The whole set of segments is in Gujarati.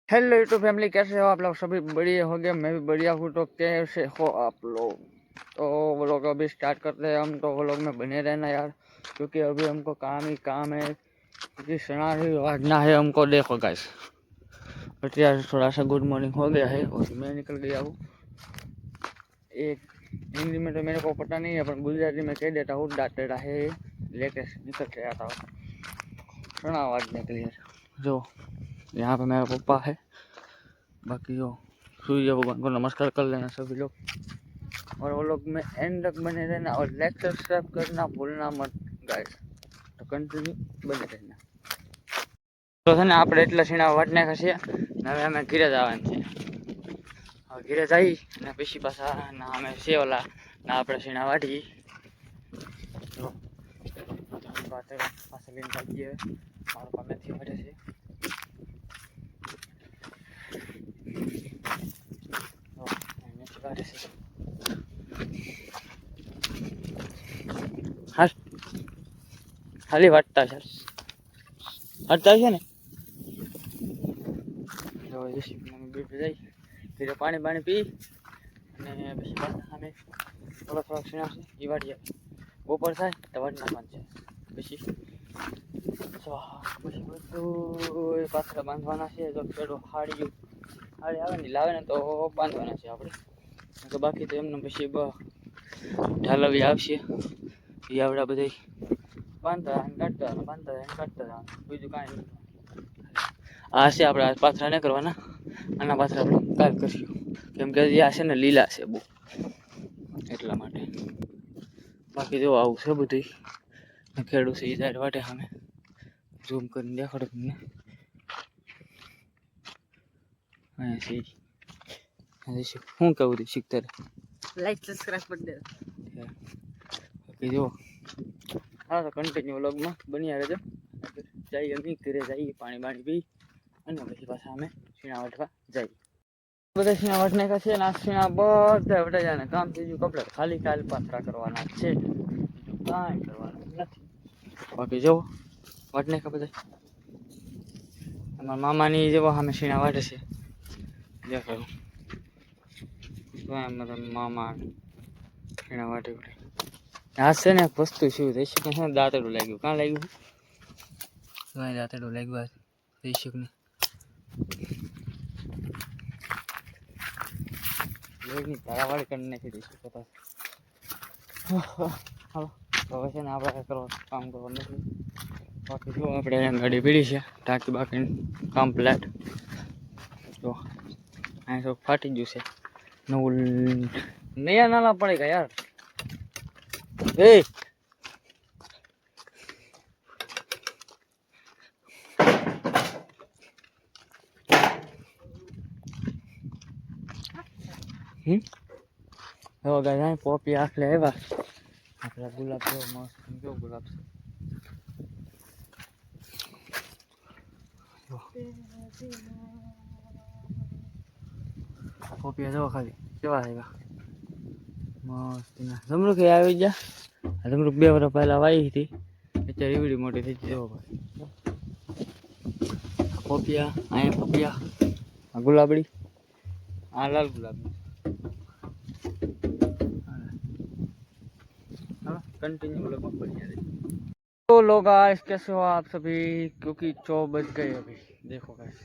हेलो यूट्यूब फैमिली, कैसे हो आप लोग? सभी बढ़िया हो गए, मैं भी बढ़िया हूँ। तो कैसे हो आप लोग? तो वो लोग अभी स्टार्ट करते हैं हम। तो वो लोग में बने रहना यार, क्योंकि अभी हमको काम ही काम है, क्योंकि सुना ही वाजना है हमको। देखो गाइस, અત્યારે थोड़ा सा गुड मॉर्निंग हो गया है और मैं निकल गया हूँ। एक हिंदी में तो मेरे को पता नहीं है, पर गुजराती में कह देता हूँ। डाटेड़ा है लेटेस्ट निकल के आता हूँ सुना वाजने के लिए। जो यहाँ पे मेरा पप्पा है, बाकी जो सूर्य भगवान को नमस्कार कर लेना सभी लोग। और वो लोग में एंड तक बने रहना और लाइक सब्सक्राइब करना भूलना मत गाइस। तो कंटिन्यू बने रहना। તો છે ને આપણે એટલા સીણા વાટ નાખ્યા છે ને, હવે અમે ઘીરે જવાનું છે. હવે ઘીરે જઈ અને પછી પાછા ના અમે છે ઓલા ના આપણે સીણા વાટી પાછા લઈને ભાગીએ. મારો પામેથી વાટે છે. વાટે છે હા, ખાલી વાટતા છે વાટતા છે ને. જઈ ફીરે પાણી પાણી પી અને પછી પાછા અમે થોડોક સીણા છે એ વાટીએ. બપોર થાય તો વાટ નાખવાનું છે. પછી પછી બધું પાછળ બાંધવાના છે. જો પેલો હાડી આવે ને લાવે ને તો બાંધવાના છે આપણે. બાકી તો એમને પછી ઢાલવી આવશે એ આવડા બધા બાંધતા કાઢતા બીજું કાંઈ નહીં. આ છે આપણે પાથરા નહીં કરવાના, આના પાથરા આપણે કાલ કરીશું, કેમ કે આ છે ને લીલા છે બહુ, એટલા માટે. બાકી જો આવું છે બધું. ખેડૂત છે એ જાય વાટે સામે ઝૂમ કરીને દેખાડો તમને. શું કહું હતું શીખતા લાઈક સબસ્ક્રાઈબ કરી દે. બાકી જો હા તો કન્ટિન્યુ વ્લોગમાં બન્યા રહેજો. જઈએ અમે ઘરે જઈએ, પાણી બાણી પી અને પછી પાછા અમે સીણા વાટવા જઈએ. બધા સીણા વાટ નાખ્યા છે. આ સીણા બધા વટા જાય ને કામ થઈ ગયું કપડા. ખાલી કાલ પાથરા કરવાના છે, કાંઈ કરવાનું નથી. બાકી જો વાટ નાખ્યા બધા. અમારા મામાની જેવો સામે સીણા વાટે છે. દેખાડું મામા સીણા વાટે વાટે. આ છે ને એક વસ્તુ શું થઈ શકે છે, દાંતેડું લાગ્યું. કાં લાગ્યું? દાંતેડું લાગ્યું થઈ શકે ને. તારાવાળી કરી નાખી દઈશું કદાચ. હાલો હવે છે ને આપણે કામ કરવાનું નથી. બાકી જો આપણે અહીંયા ગાડી પીડી છે, ટાંકી બાકી કમ્પ્લેટ. જો અહીં તો ફાટી ગયું છે નવું. નયા નાના પડે ગયા યાર. એ હવે ગાય પોપી આખલે આવ્યા. આપણા ગુલાબ જેવો મસ્ત કેવો ગુલાબ છે. પોપિયા જવા ખાલી કેવા આવ્યા મસ્ત. જમરૂખ આવી ગયા. જમરૂખ 2 વર્ષ પહેલા વાવી હતી, અત્યારે એવડી મોટી થઈ ગઈ. પોપિયા અહીંયા પોપિયા, આ ગુલાબડી, આ લાલ ગુલાબી. कंटिन्यू लोग बढ़िया रहे. तो लोग गाइस कैसे हो आप सभी? क्योंकि 4 बज गए अभी. देखो गाइस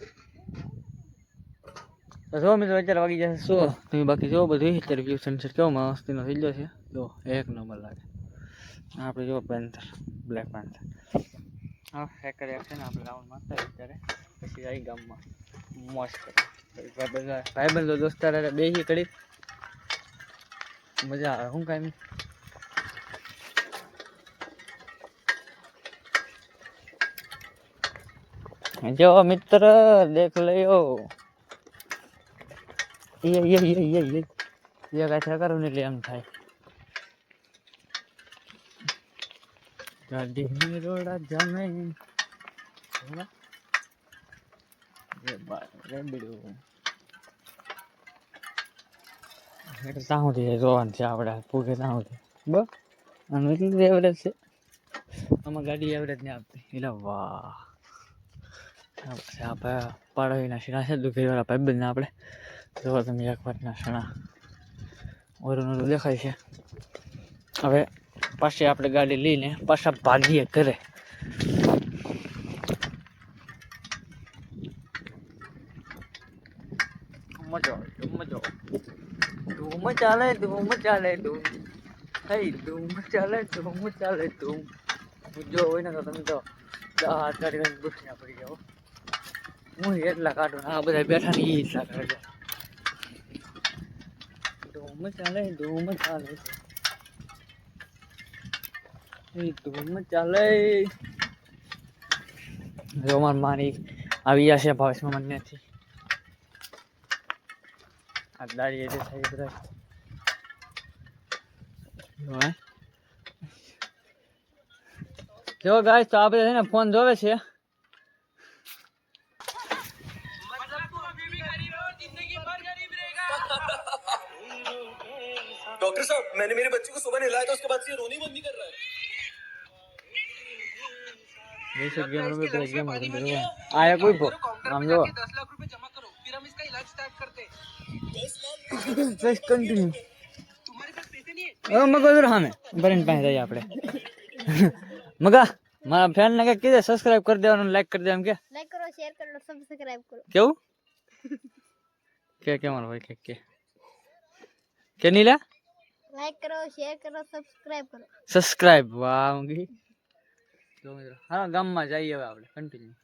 તો જો મિત્રો અત્યારે વાગી જશે 100. તમે બાકી જો બધું અત્યારે વ્યૂ સનસેટ કેવો મસ્તીનો થઈ ગયો છે. જો એક નંબર લાગે. આપણે જો પેન્થર, બ્લેક પેન્થર. હા હેકર છે ને, આપણે રાઉન્ડ મારતા અત્યારે પછી આવી ગામમાં મોજ કરે. ભાઈબંધો દોસ્તાર બેસી કરી મજા આવે. શું કાંઈ जो मित्र देख लियो ये कैसा करो ने लेम थाय गाड़ी में रोड़ा जामे ये बात रे बिडो એટલે સાઉથી જોવાનું છે આપણે પૂગે સાઉથી બસ. અને એટલું એવરેજ છે આમાં ગાડી એવરેજ ને આપતી. એટલે વાહ આપણે પાડોના શીણા છે દુખીવાળા ભાઈબંધના આપણે જો તમે એક વાતના શણા ઓરું દેખાય છે. હવે પાછી આપણે ગાડી લઈને પાછા ભાગીએ ઘરે. મજો ધૂમ ચાલે ધૂમ ચાલે ધૂમ હઈ ધૂમ ચાલે ધૂમ જો હોય ને તો તમે તો હાથ કાઢી ગુસ્સા પડી જાઓ. હું એટલા કાઢું આ બધા બેઠા ને એ એટલા કાઢે. ધૂમ ચાલે ધૂમ ચાલે. રોમન મારી આવી જશે ભાવેશમાં મને નથી આ દાડી એટલે થઈ બધા જો ગાઈસ તો આપણે છે ને ફોન જોવે છે. डॉक्टर साहब मैंने मेरे बच्चे को सुबह नहलाया था उसके बाद से ये रोनी बंद नहीं कर रहा है. ये सब गेम में तो गेम आया कोई को हम जो 10 लाख रुपए जमा करो फिर हम इसका इलाज स्टार्ट करते हैं. 10 लाख बस कंटिन्यू तुम्हारे पास पैसे नहीं है. ओ मगा जरा हमें बरन પાસે જઈએ આપણે મગા મારા ફ્રેન્ડ ને કે કીધે સબસ્ક્રાઇબ કરી દેવાનું લાઈક કરી દેવાનું કે લાઈક કરો શેર કરો સબસ્ક્રાઇબ કરો કેવું કે મારો ભાઈ કે નીલા લાઈક કરો શેર કરો સબસ્ક્રાઇબ કરો સબસ્ક્રાઇબ વાહ મંગી તો મિત્રો હા ગામમાં જઈએ હવે આપણે કન્ટિન્યુ